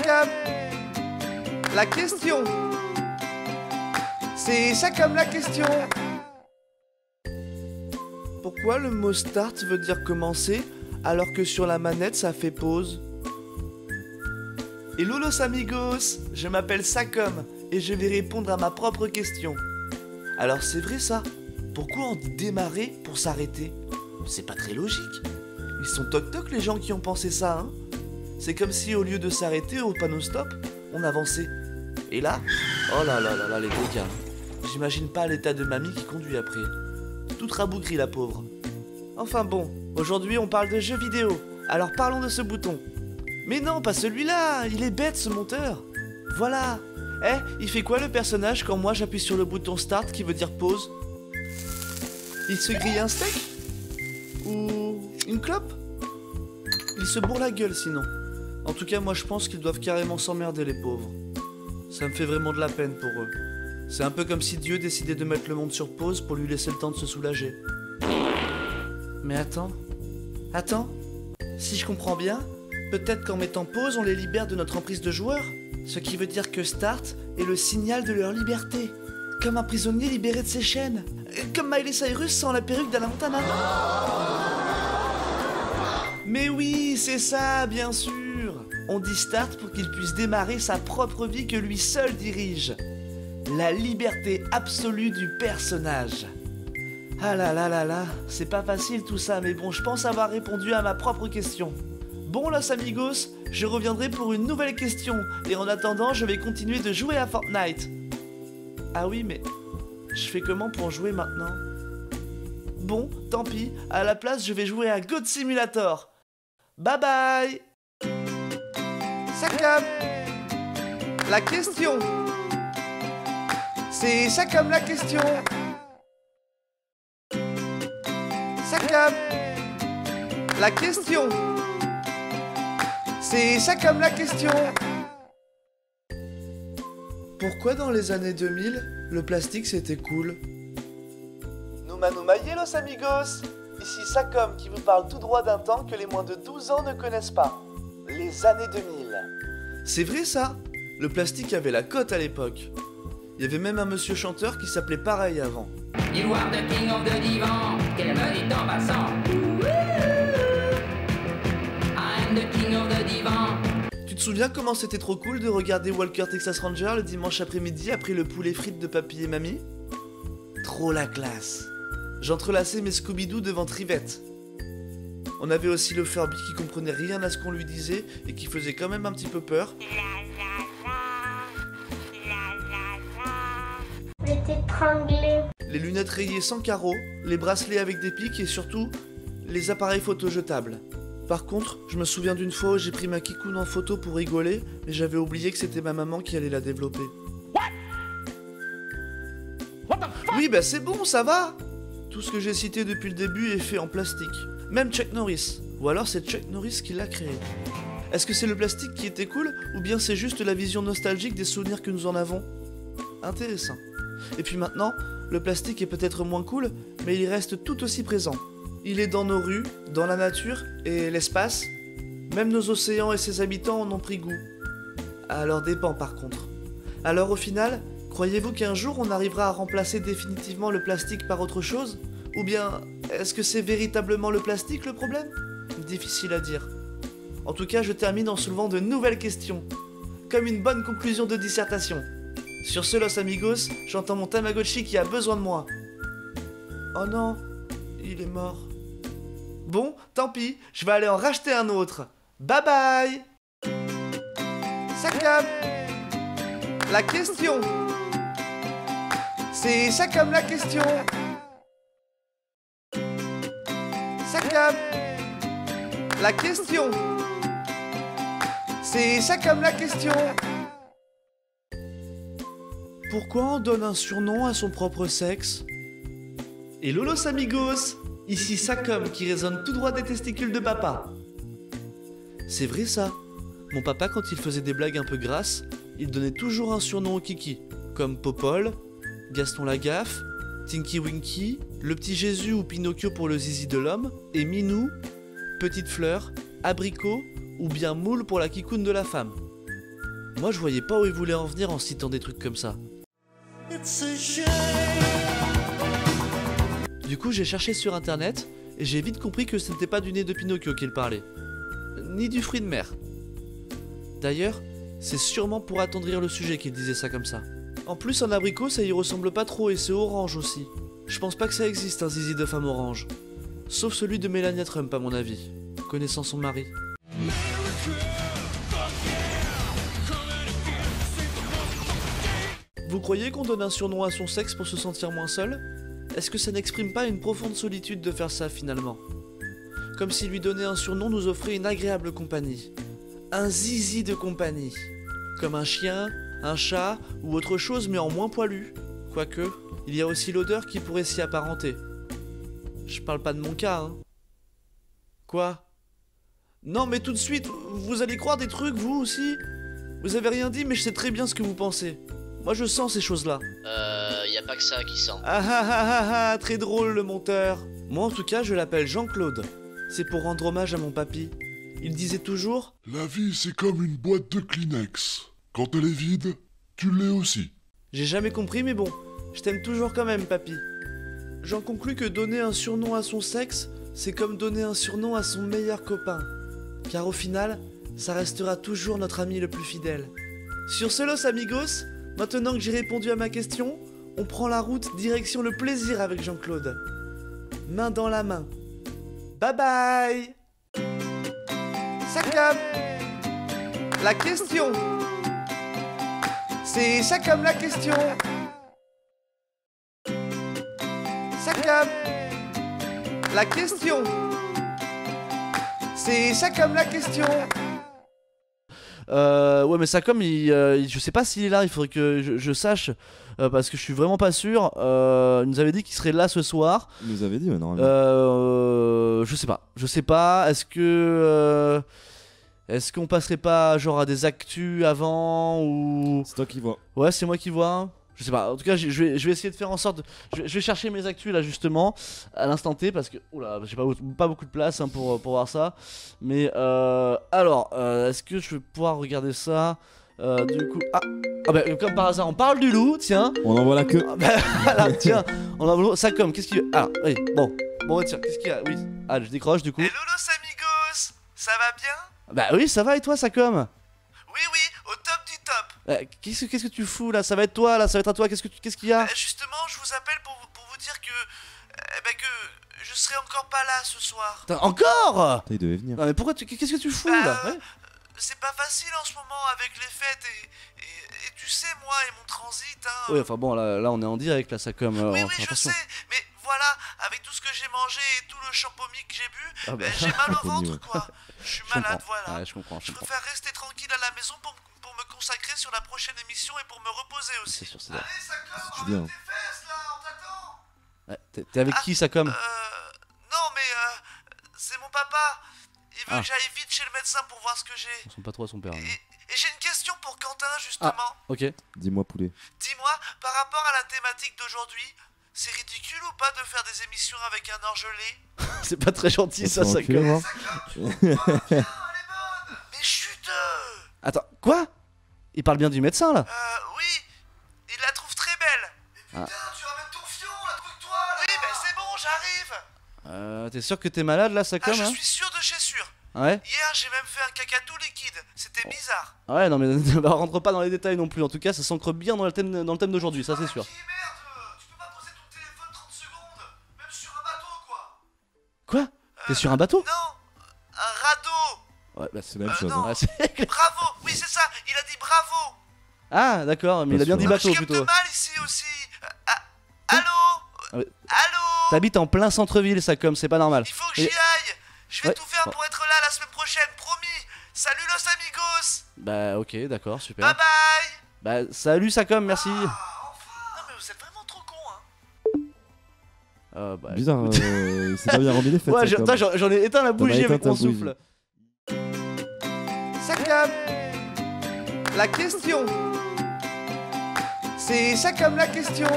Sakam, la question. C'est Sakam la question. Pourquoi le mot start veut dire commencer alors que sur la manette ça fait pause? Hello los amigos, je m'appelle Sakam et je vais répondre à ma propre question. Alors c'est vrai ça, pourquoi on dit démarrer pour s'arrêter? C'est pas très logique. Ils sont toc-toc les gens qui ont pensé ça, hein. C'est comme si au lieu de s'arrêter au panneau stop, on avançait. Et là, oh là là là là les dégâts. J'imagine pas l'état de mamie qui conduit après. Toute rabougrie la pauvre. Enfin bon, aujourd'hui on parle de jeux vidéo, alors parlons de ce bouton. Mais non, pas celui-là, il est bête ce monteur. Voilà. Il fait quoi le personnage quand moi j'appuie sur le bouton start qui veut dire pause? Il se grille un steak? Ou une clope? Il se bourre la gueule sinon. En tout cas moi je pense qu'ils doivent carrément s'emmerder les pauvres. Ça me fait vraiment de la peine pour eux. C'est un peu comme si Dieu décidait de mettre le monde sur pause pour lui laisser le temps de se soulager. Mais attends, si je comprends bien, peut-être qu'en mettant pause on les libère de notre emprise de joueur. Ce qui veut dire que start est le signal de leur liberté. Comme un prisonnier libéré de ses chaînes. Comme Miley Cyrus sans la perruque d'Anna Montana. Mais oui, c'est ça, bien sûr. On dit start pour qu'il puisse démarrer sa propre vie que lui seul dirige. La liberté absolue du personnage. Ah là là là là, c'est pas facile tout ça, mais bon, je pense avoir répondu à ma propre question. Bon los amigos, je reviendrai pour une nouvelle question, et en attendant, je vais continuer de jouer à Fortnite. Ah oui, mais je fais comment pour jouer maintenant? Bon, tant pis, à la place, je vais jouer à God Simulator. Bye bye. Sakam, la question. C'est Sakam la question. Sakam, la question. C'est Sakam la question. Pourquoi dans les années 2000, le plastique c'était cool? Numa numa los amigos. Ici Sakam qui vous parle tout droit d'un temps que les moins de 12 ans ne connaissent pas. Les années 2000. C'est vrai ça? Le plastique avait la cote à l'époque. Il y avait même un monsieur chanteur qui s'appelait pareil avant. You are the king of the divan, qu'elle me dit en passant. I'm the king of the divan. Tu te souviens comment c'était trop cool de regarder Walker Texas Ranger le dimanche après-midi après le poulet frites de papy et mamie? Trop la classe. J'entrelaçais mes Scooby-Doo devant Trivette. On avait aussi le Furby qui comprenait rien à ce qu'on lui disait et qui faisait quand même un petit peu peur. Les lunettes rayées sans carreaux, les bracelets avec des pics et surtout, les appareils photo jetables. Par contre, je me souviens d'une fois où j'ai pris ma kikoune en photo pour rigoler, mais j'avais oublié que c'était ma maman qui allait la développer. Oui, bah c'est bon, ça va. Tout ce que j'ai cité depuis le début est fait en plastique. Même Chuck Norris. Ou alors c'est Chuck Norris qui l'a créé. Est-ce que c'est le plastique qui était cool, ou bien c'est juste la vision nostalgique des souvenirs que nous en avons? Intéressant. Et puis maintenant, le plastique est peut-être moins cool, mais il reste tout aussi présent. Il est dans nos rues, dans la nature et l'espace. Même nos océans et ses habitants en ont pris goût. À leur dépens par contre. Alors au final, croyez-vous qu'un jour on arrivera à remplacer définitivement le plastique par autre chose? Ou bien, est-ce que c'est véritablement le plastique le problème? Difficile à dire. En tout cas, je termine en soulevant de nouvelles questions. Comme une bonne conclusion de dissertation. Sur ce, los amigos, j'entends mon Tamagotchi qui a besoin de moi. Oh non, il est mort. Bon, tant pis, je vais aller en racheter un autre. Bye bye. Sakam, la question. C'est Sakam la question. Sakam, la question. C'est Sakam la question. Pourquoi on donne un surnom à son propre sexe? Hello los amigos, ici Sakam qui résonne tout droit des testicules de papa. C'est vrai ça. Mon papa, quand il faisait des blagues un peu grasses, il donnait toujours un surnom au kiki, comme Popol, Gaston Lagaffe, Tinky Winky, le petit Jésus ou Pinocchio pour le zizi de l'homme, et Minou, Petite Fleur, Abricot ou bien Moule pour la kikoune de la femme. Moi je voyais pas où il voulait en venir en citant des trucs comme ça. Du coup j'ai cherché sur internet et j'ai vite compris que ce n'était pas du nez de Pinocchio qu'il parlait, ni du fruit de mer. D'ailleurs, c'est sûrement pour attendrir le sujet qu'il disait ça comme ça. En plus, un abricot, ça y ressemble pas trop et c'est orange aussi. Je pense pas que ça existe un zizi de femme orange. Sauf celui de Melania Trump à mon avis, connaissant son mari. Vous croyez qu'on donne un surnom à son sexe pour se sentir moins seul? Est-ce que ça n'exprime pas une profonde solitude de faire ça finalement? Comme si lui donner un surnom nous offrait une agréable compagnie. Un zizi de compagnie. Comme un chien, un chat ou autre chose mais en moins poilu. Quoique, il y a aussi l'odeur qui pourrait s'y apparenter. Je parle pas de mon cas, hein. Quoi? Non mais tout de suite, vous allez croire des trucs vous aussi? Vous avez rien dit mais je sais très bien ce que vous pensez. Moi je sens ces choses-là. Y a pas que ça qui sent. Ah ah ah ah ah, très drôle le monteur. Moi en tout cas je l'appelle Jean-Claude. C'est pour rendre hommage à mon papy. Il disait toujours: La vie, c'est comme une boîte de Kleenex. Quand elle est vide, tu l'es aussi. J'ai jamais compris mais bon, je t'aime toujours quand même papy. J'en conclus que donner un surnom à son sexe, c'est comme donner un surnom à son meilleur copain. Car au final, ça restera toujours notre ami le plus fidèle. Sur ce los amigos, maintenant que j'ai répondu à ma question, on prend la route direction le plaisir avec Jean-Claude. Main dans la main. Bye bye. Sacam. La question. C'est Sacam la question. Sacam. La question. C'est Sacam la question. Ouais mais Sacom je sais pas s'il est là, il faudrait que je sache parce que je suis vraiment pas sûr. Il nous avait dit qu'il serait là ce soir. Il nous avait dit normalement. Je sais pas, est-ce qu'on passerait pas genre à des actus avant ou... C'est toi qui vois. Ouais c'est moi qui vois. Je sais pas, en tout cas je vais essayer de faire en sorte je vais chercher mes actus là justement à l'instant T parce que oula j'ai pas beaucoup de place hein, pour voir ça. Mais alors est-ce que je vais pouvoir regarder ça du coup ah bah comme par hasard on parle du loup tiens. On envoie la queue. Ah, bah, voilà tiens on envoie ça comme qu'est-ce qu'il ah oui bon tiens qu'est-ce qu'il y a oui ah je décroche du coup. Hello los amigos, ça va bien? Bah oui ça va et toi Sacom? Oui au top du top. Qu'est-ce que tu fous là? Ça va être toi là, ça va être à toi, qu'est-ce qu'il y a? Justement je vous appelle pour vous dire que je serai encore pas là ce soir. Putain, encore? Il devait venir. Non mais pourquoi qu'est-ce que tu fous là? Ouais. C'est pas facile en ce moment avec les fêtes et tu sais moi et mon transit hein. Oui enfin bon là on est en direct là Sacom. Oui je sais mais voilà avec tout ce que j'ai mangé et tout le champomis que j'ai bu j'ai mal au ventre quoi. Je suis malade voilà. Ouais je comprends. Je préfère rester tranquille à la maison pour me consacrer sur la prochaine émission et pour me reposer aussi. C'est sûr c'est Allez Sacom, C'est bien. tes fesses là, on t'attend. ouais, t'es avec qui Sacom? Non mais c'est mon papa. Il veut que j'aille vite chez le médecin pour voir ce que j'ai. On ressemble pas trop à son père. Et j'ai une question pour Quentin justement. Ok. Dis-moi poulet. Dis-moi, par rapport à la thématique d'aujourd'hui, c'est ridicule ou pas de faire des émissions avec un orgelé? C'est pas très gentil ça Sacom. Sacom. Elle est bonne. Mais chut. Attends quoi? Il parle bien du médecin là? Oui, il la trouve très belle. Mais putain, tu ramènes ton fion là, truc-toi là. Oui, c'est bon, j'arrive. T'es sûr que t'es malade là Sacom? Je suis sûr de chez sûr. Ouais. Hier, j'ai même fait un caca tout liquide. C'était bizarre. Ouais non mais bah, rentre pas dans les détails non plus. En tout cas ça s'ancre bien dans le thème d'aujourd'hui, ça c'est sûr. Merde, tu peux pas poser ton téléphone 30 secondes, même sur un bateau quoi. Quoi? T'es sur un bateau? Non, un radeau. Ouais bah c'est la même chose. non. Hein. Ouais, c'est... Bravo, oui c'est ça, il a dit bravo. Ah d'accord mais il a bien dit bateau Je capte plutôt. mal ici aussi. Allô? Ouais. Allô? T'habites en plein centre-ville Sacom, c'est pas normal. Il faut que j'y aille. Je vais Ouais. tout faire pour être là la semaine prochaine, promis. Salut los amigos. Bah ok d'accord super. Bye bye. Bah salut Sacom merci. Non mais vous êtes vraiment trop cons hein. Bah, Bizarre, écoute. il s'est pas bien remis les fêtes. Ouais Sacom. j'en ai éteint la bougie éteint avec ta mon bougie. souffle. Sacom. La question. C'est Sacom la question.